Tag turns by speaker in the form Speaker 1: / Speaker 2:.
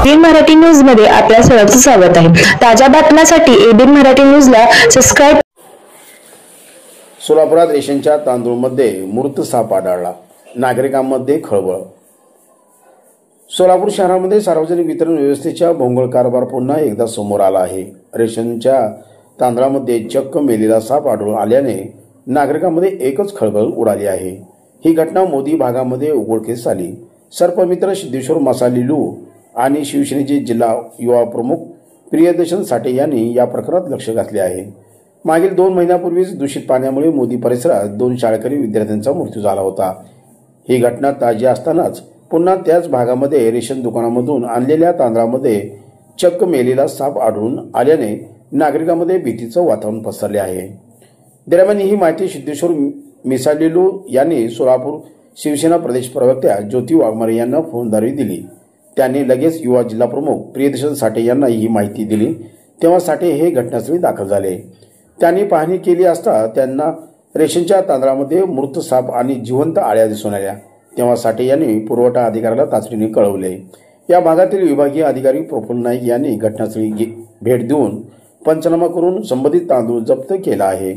Speaker 1: ABN Marathi news मध्ये आपल्या सर्वांचं स्वागत आहे। ताज्या बातम्यांसाठी एबीएन मराठी न्यूजला सबस्क्राइब।
Speaker 2: सोलापुरात रेशनच्या तांदूळमध्ये मृत साप आढळला, नागरिकांमध्ये खळबळ। सोलापूर शहरामध्ये सार्वजनिक वितरण व्यवस्थेच्या भोंगळ कारभार पुन्हा एकदा समोर आला आहे। रेशनच्या तांदळामध्ये चक्क मेलेला साप आढळून आल्याने नागरिकांमध्ये एकच खळबळ उडाली आहे। ही घटना मोदी भागामध्ये उघडकीस आली। सर्पमित्र सिद्धेश्वर मसालीलू आणि शिवसेनेचे जिल्हा युवा प्रमुख प्रियदर्शन साठे यांनी या प्रकरणात लक्ष घातले आहे। मागील 2 महिन्यांपूर्वीच दूषित पाण्यामुळे मोदी परिसरात 2 शाळकरी विद्यार्थ्यांचा मृत्यू झाला होता। ही घटना ताजी असतानाच पुन्हा त्याच भागामध्ये रेशन दुकानामधून आणलेल्या तांदळामध्ये चक्क मेलेला साप आढळून आल्याने नागरिकांमध्ये भीतीचं वातावरण पसरले आहे। दरम्यान ही माहिती सिद्धेश्वर मिसालीलू यांनी सोलापूर शिवसेना प्रदेश प्रवक्त्या ज्योती वाघमारे यांना फोनद्वारे दिली। त्यांनी लगेच युवा जिल्हा प्रमुख प्रियदर्शन साठे यांना ही माहिती दिली। तेव्हा साठे हे घटनास्थळी दाखल झाले। त्यांनी पाहणी केली असता त्यांना रेशनच्या तांदळामध्ये मृत साप आणि जिवंत आळ्या दिसून आल्या। तेव्हा साठे यांनी पुरवठा अधिकाऱ्याला तातडीने कळवले। या भागातील विभागीय अधिकारी प्रफुल्ल नाईक यांनी घटनास्थळी भेट देऊन पंचनामा करून संबंधित तांदूळ जप्त केला आहे।